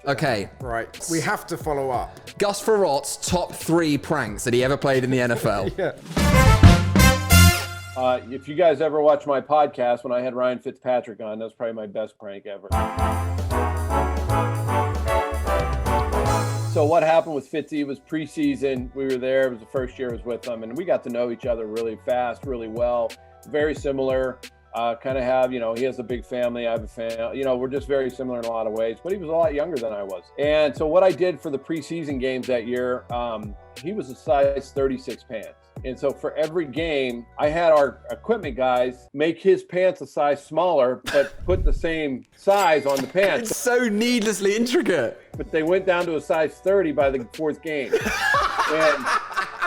Okay. Right. We have to follow up. Gus Ferrotte's top 3 pranks that he ever played in the NFL. Yeah. If you guys ever watch my podcast, when I had Ryan Fitzpatrick on, that was probably my best prank ever. So what happened with Fitzy was preseason. We were there. It was the first year I was with him, and we got to know each other really fast, really well. Very similar. Kind of have, he has a big family. I have a family. We're just very similar in a lot of ways. But he was a lot younger than I was. And so what I did for the preseason games that year, he was a size 36 pants. And so for every game, I had our equipment guys make his pants a size smaller, but put the same size on the pants. It's so needlessly intricate. But they went down to a size 30 by the 4th game. And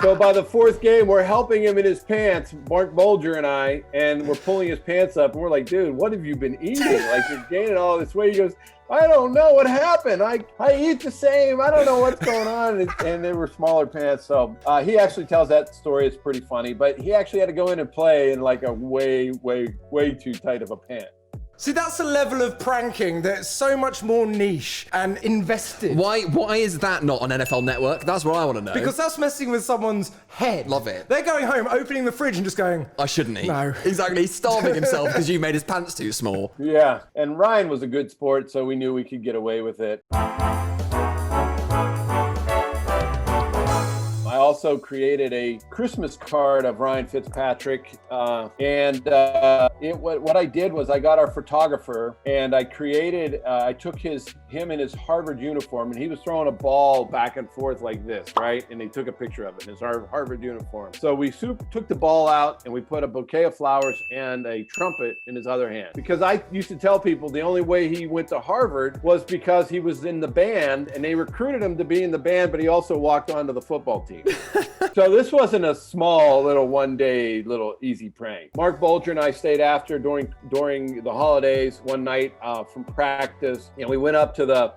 so by the 4th game, we're helping him in his pants, Mark Bolger and I, and we're pulling his pants up. And we're like, dude, what have you been eating? Like, you're gaining all this weight. He goes, I don't know what happened. I eat the same. I don't know what's going on. And they were smaller pants. So he actually tells that story. It's pretty funny. But he actually had to go in and play in like a way, way, way too tight of a pant. See, that's a level of pranking that's so much more niche and invested. Why is that not on NFL Network? That's what I want to know. Because that's messing with someone's head. Love it. They're going home, opening the fridge and just going, I shouldn't eat. No. Exactly. He's starving himself because you made his pants too small. Yeah. And Ryan was a good sport, so we knew we could get away with it. I also created a Christmas card of Ryan Fitzpatrick, what I did was I got our photographer and I created. I took him in his Harvard uniform, and he was throwing a ball back and forth like this, right? And he took a picture of it in his Harvard uniform. So we took the ball out and we put a bouquet of flowers and a trumpet in his other hand. Because I used to tell people the only way he went to Harvard was because he was in the band, and they recruited him to be in the band, but he also walked onto the football team. So this wasn't a small little one-day little easy prank. Mark Bolger and I stayed after during the holidays one night from practice, and we went up to the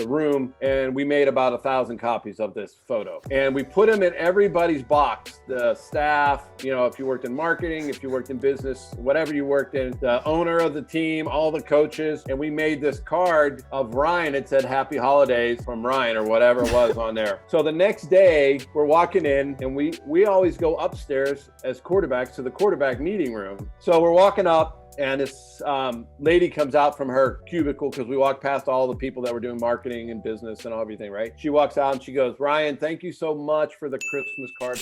room, and we made about 1,000 copies of this photo, and we put them in everybody's box. The staff, if you worked in marketing, if you worked in business, whatever you worked in, the owner of the team, all the coaches, and we made this card of Ryan. It said "Happy Holidays" from Ryan or whatever it was on there. So the next day we're walking in, and we always go upstairs as quarterbacks to the quarterback meeting room. So we're walking up, and this lady comes out from her cubicle, because we walked past all the people that were doing marketing and business and everything, right? She walks out and she goes, Ryan, thank you so much for the Christmas card.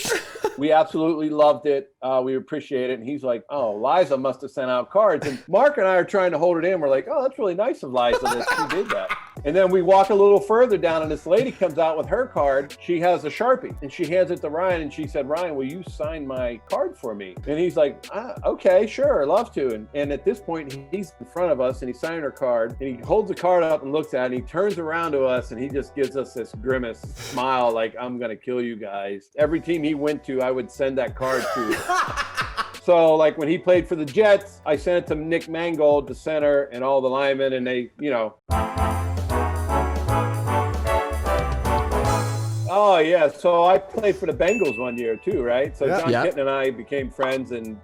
We absolutely loved it. We appreciate it. And he's like, oh, Liza must have sent out cards. And Mark and I are trying to hold it in. We're like, oh, that's really nice of Liza that she did that. And then we walk a little further down, and this lady comes out with her card. She has a Sharpie, and she hands it to Ryan, and she said, Ryan, will you sign my card for me? And he's like, okay, sure, I'd love to. And at this point, he's in front of us, and he's signing her card, and he holds the card up and looks at it, and he turns around to us, and he just gives us this grimace smile, like, I'm going to kill you guys. Every team he went to, I would send that card to. So, like, when he played for the Jets, I sent it to Nick Mangold, the center, and all the linemen, and they, Oh, yeah. So I played for the Bengals one year, too, right? So John Kitten and I became friends, and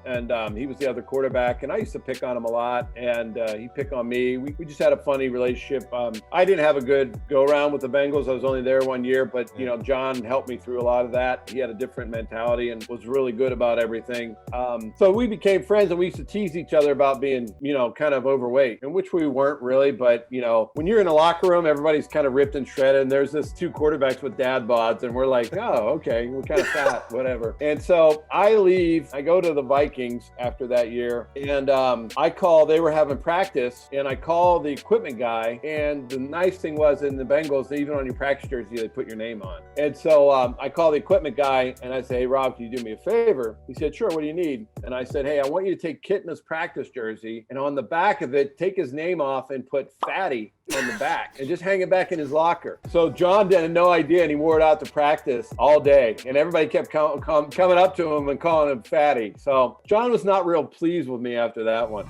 he was the other quarterback, and I used to pick on him a lot, and he picked on me. We just had a funny relationship. I didn't have a good go-around with the Bengals. I was only there 1 year, but, John helped me through a lot of that. He had a different mentality and was really good about everything. So we became friends, and we used to tease each other about being, kind of overweight, and which we weren't really, but, when you're in a locker room, everybody's kind of ripped and shredded, and there's this 2 quarterbacks with dad bods, and we're like, oh, okay, we're kind of fat, whatever. And so I leave, I go to the Vikings after that year, and they were having practice, and I call the equipment guy, and the nice thing was in the Bengals, even on your practice jersey, they put your name on. And so I call the equipment guy, and I say, hey, Rob, can you do me a favor? He said, sure, what do you need? And I said, hey, I want you to take Kitna's practice jersey, and on the back of it, take his name off and put Fatty on the back, and just hang it back in his locker. So John had no idea, and he wore it out to practice all day, and everybody kept coming up to him and calling him Fatty. So John was not real pleased with me after that one.